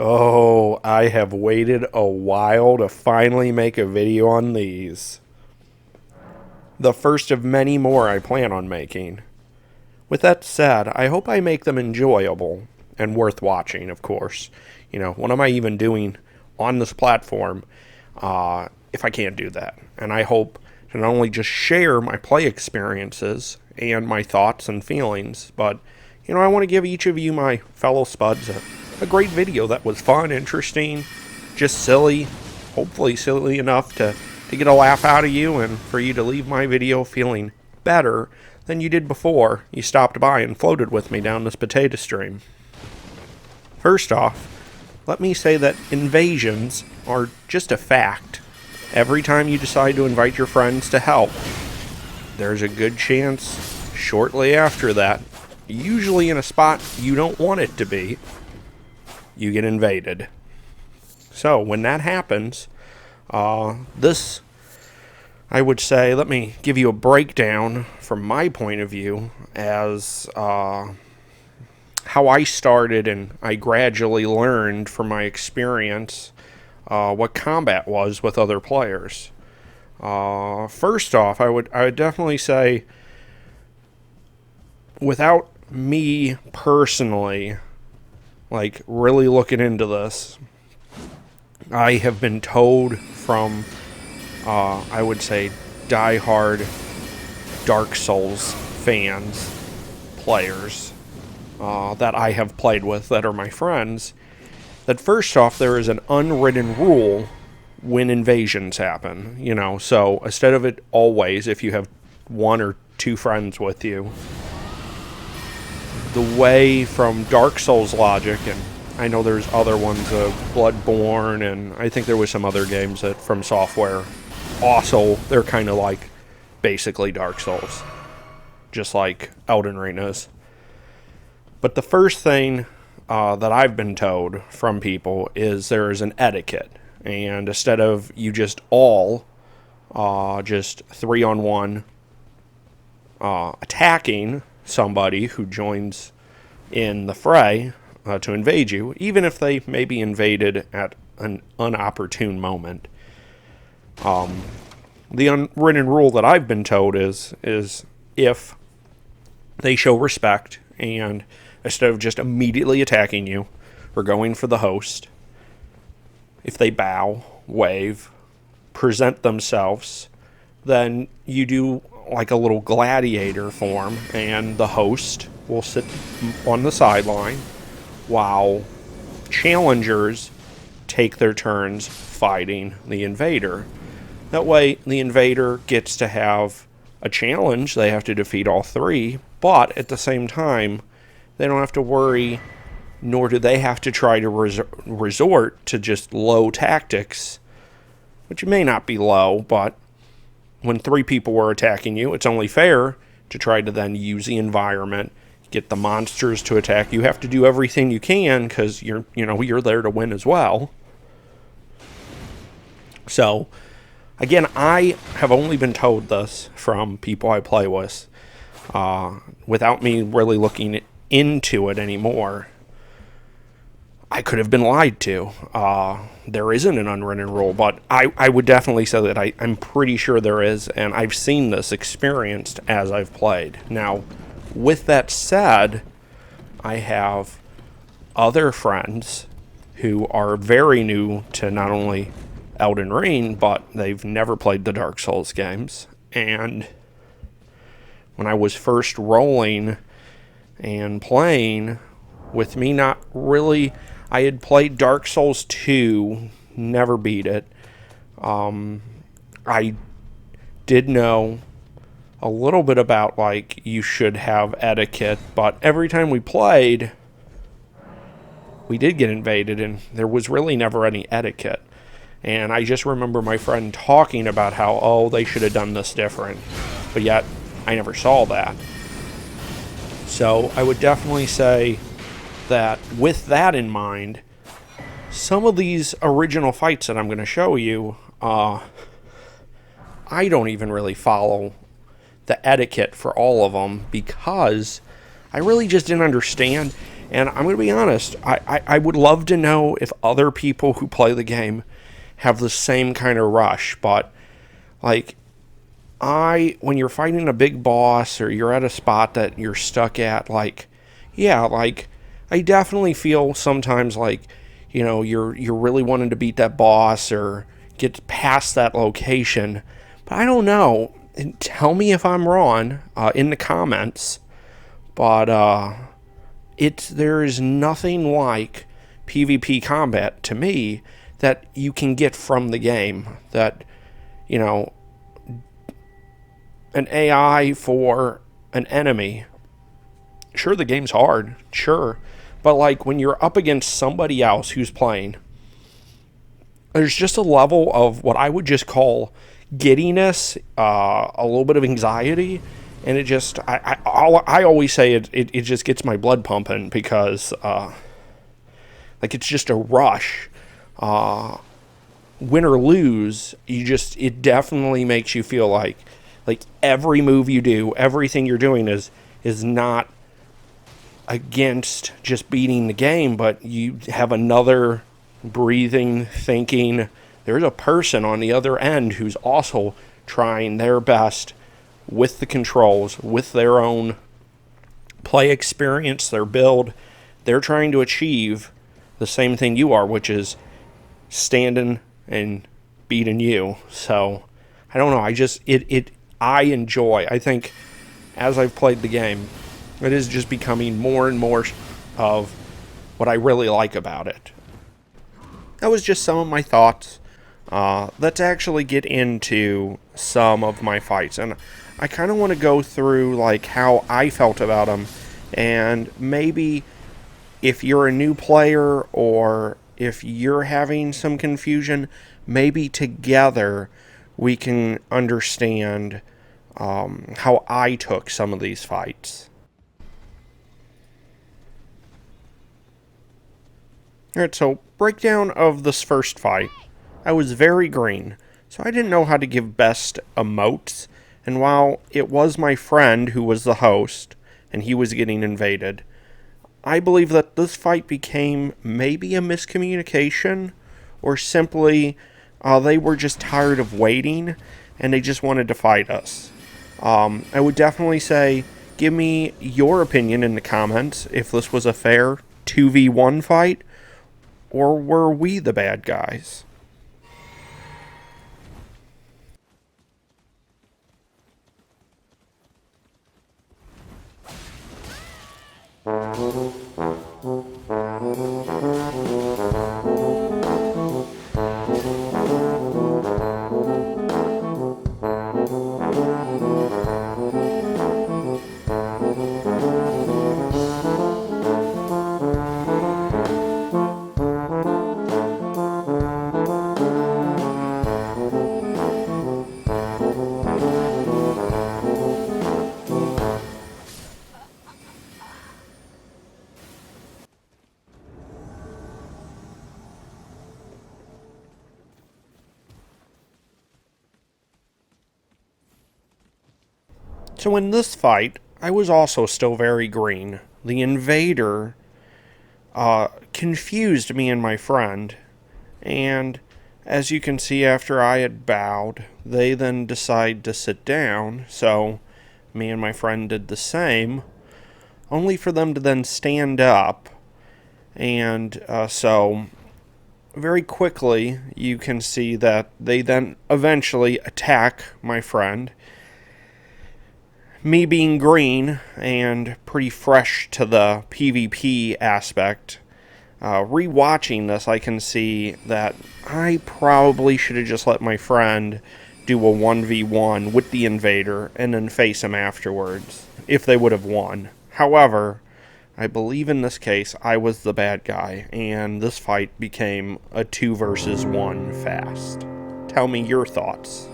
Oh, I have waited a while to finally make a video on these. The first of many more I plan on making. With that said, I hope I make them enjoyable and worth watching, of course. What am I even doing on this platform if I can't do that? And I hope to not only just share my play experiences and my thoughts and feelings, but, I want to give each of you, my fellow spuds, a great video that was fun, interesting, just silly, hopefully silly enough to get a laugh out of you and for you to leave my video feeling better than you did before you stopped by and floated with me down this potato stream. First off, let me say that invasions are just a fact. Every time you decide to invite your friends to help, there's a good chance shortly after that, usually in a spot you don't want it to be, you get invaded. So when that happens, this, I would say, let me give you a breakdown from my point of view as how I started and I gradually learned from my experience what combat was with other players. First off, I would definitely say, without me personally, really looking into this, I have been told from, I would say, diehard Dark Souls fans, players, that I have played with that are my friends, that first off, there is an unwritten rule when invasions happen. So instead of it always, if you have one or two friends with you, the way from Dark Souls logic, and I know there's other ones, Bloodborne, and I think there was some other games that FromSoftware also, they're kind of like basically Dark Souls, just like Elden Ring is. But the first thing that I've been told from people is there is an etiquette, and instead of you just 3-on-1 attacking somebody who joins in the fray to invade you, even if they may be invaded at an unopportune moment. The unwritten rule that I've been told is if they show respect and instead of just immediately attacking you or going for the host, if they bow, wave, present themselves, then you do like a little gladiator form, and the host will sit on the sideline while challengers take their turns fighting the invader. That way, the invader gets to have a challenge. They have to defeat all three, but at the same time, they don't have to worry, nor do they have to try to resort to just low tactics, which may not be low, but when three people were attacking you, it's only fair to try to then use the environment, get the monsters to attack. You have to do everything you can because you're there to win as well. So, again, I have only been told this from people I play with, without me really looking into it anymore. I could have been lied to. There isn't an unwritten rule, but I would definitely say that I'm pretty sure there is, and I've seen this experienced as I've played. Now, with that said, I have other friends who are very new to not only Elden Ring, but they've never played the Dark Souls games. And when I was first rolling and playing, with me not really, I had played Dark Souls 2, never beat it. I did know a little bit about, you should have etiquette, but every time we played, we did get invaded, and there was really never any etiquette. And I just remember my friend talking about how, they should have done this different, but yet I never saw that. So I would definitely say that with that in mind, some of these original fights that I'm going to show you, I don't even really follow the etiquette for all of them because I really just didn't understand. And I'm going to be honest, I would love to know if other people who play the game have the same kind of rush. But, like, when you're fighting a big boss or you're at a spot that you're stuck at, like, yeah, like, I definitely feel sometimes like, you're really wanting to beat that boss or get past that location. But I don't know. And tell me if I'm wrong in the comments. But there is nothing like PvP combat to me that you can get from the game. That, you know, an AI for an enemy. Sure, the game's hard, sure. But, like, when you're up against somebody else who's playing, there's just a level of what I would just call giddiness, a little bit of anxiety, and it just, I always say it just gets my blood pumping because, like, it's just a rush. Win or lose, it definitely makes you feel like every move you do, everything you're doing is not against just beating the game, but you have another breathing, thinking. There's a person on the other end who's also trying their best with the controls, with their own play experience, their build. They're trying to achieve the same thing you are, which is standing and beating you. So I don't know. I enjoy. I think as I've played the game, it is just becoming more and more of what I really like about it. That was just some of my thoughts. Let's actually get into some of my fights, and I kind of want to go through like how I felt about them, and maybe if you're a new player or if you're having some confusion, maybe together we can understand how I took some of these fights. Alright, so breakdown of this first fight. I was very green, so I didn't know how to give best emotes, and while it was my friend who was the host, and he was getting invaded, I believe that this fight became maybe a miscommunication, or simply they were just tired of waiting, and they just wanted to fight us. I would definitely say, give me your opinion in the comments if this was a fair 2v1 fight, or were we the bad guys? So in this fight, I was also still very green. The invader confused me and my friend, and as you can see after I had bowed, they then decided to sit down, so me and my friend did the same, only for them to then stand up, and so very quickly you can see that they then eventually attack my friend. Me being green and pretty fresh to the PvP aspect, rewatching this, I can see that I probably should have just let my friend do a 1v1 with the invader and then face him afterwards, if they would have won. However, I believe in this case I was the bad guy, and this fight became a 2 versus 1 fast. Tell me your thoughts.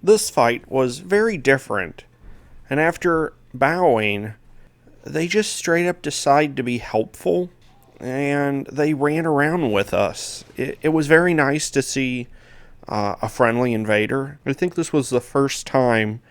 This fight was very different, and after bowing, they just straight up decided to be helpful, and they ran around with us. It was very nice to see a friendly invader. I think this was the first time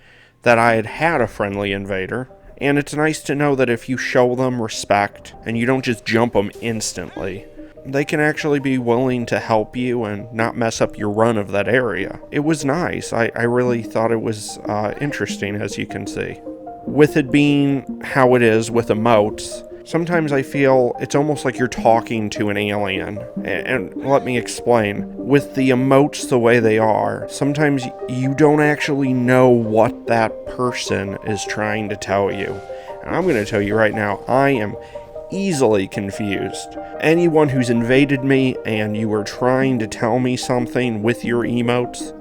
that I had had a friendly invader, and it's nice to know that if you show them respect and you don't just jump them instantly, they can actually be willing to help you and not mess up your run of that area. It was nice. I really thought it was interesting, as you can see. With it being how it is with emotes, sometimes I feel it's almost like you're talking to an alien. And let me explain. With the emotes the way they are, sometimes you don't actually know what that person is trying to tell you. And I'm going to tell you right now, I am easily confused. Anyone who's invaded me and you are trying to tell me something with your emotes,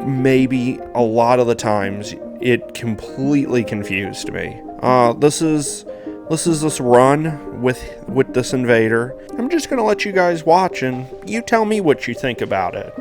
maybe a lot of the times it completely confused me. This is this run with this invader. I'm just gonna let you guys watch and you tell me what you think about it.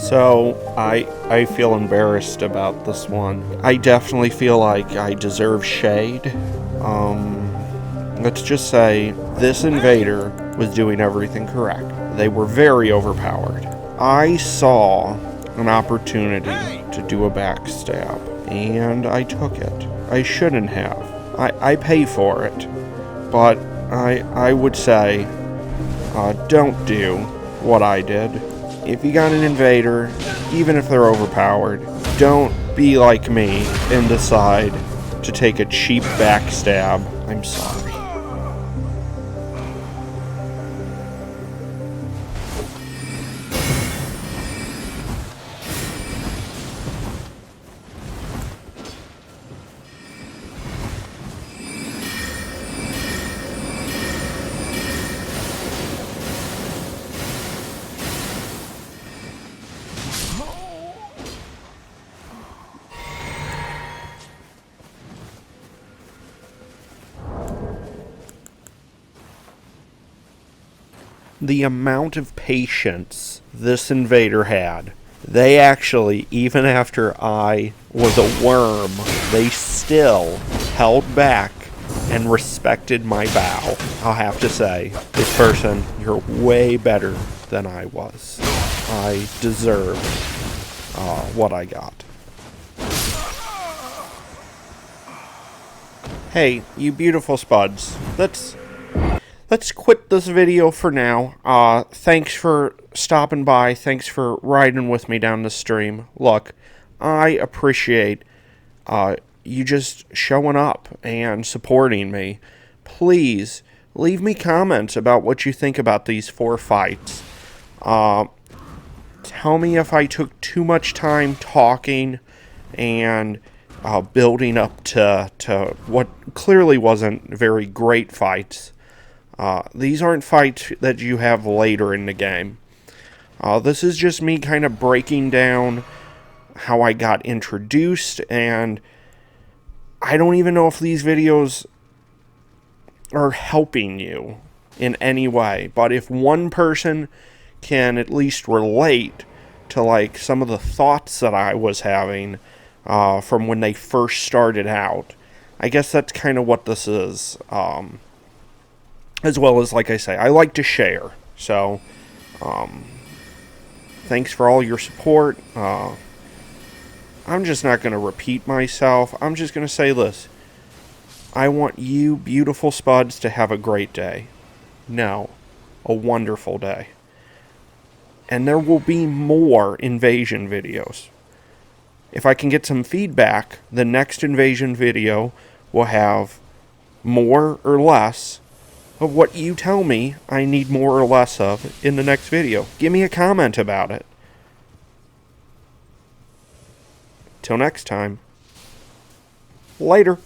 So, I feel embarrassed about this one. I definitely feel like I deserve shade. Let's just say this invader was doing everything correct. They were very overpowered. I saw an opportunity to do a backstab, and I took it. I shouldn't have. I pay for it, but I would say, don't do what I did. If you got an invader, even if they're overpowered, don't be like me and decide to take a cheap backstab. I'm sorry. The amount of patience this invader had. They actually, even after I was a worm, they still held back and respected my bow. I'll have to say, this person, you're way better than I was. I deserve what I got. Hey, you beautiful spuds. Let's quit this video for now. Thanks for stopping by. Thanks for riding with me down the stream. Look, I appreciate you just showing up and supporting me. Please leave me comments about what you think about these 4 fights. Tell me if I took too much time talking and building up to what clearly wasn't very great fights. These aren't fights that you have later in the game. This is just me kind of breaking down how I got introduced, and I don't even know if these videos are helping you in any way. But if one person can at least relate to like some of the thoughts that I was having from when they first started out, I guess that's kind of what this is. As well as, like I say, I like to share. So, thanks for all your support. I'm just not going to repeat myself. I'm just going to say this. I want you beautiful spuds to have a great day. No, a wonderful day. And there will be more invasion videos. If I can get some feedback, the next invasion video will have more or less of what you tell me I need more or less of in the next video. Give me a comment about it. Till next time. Later.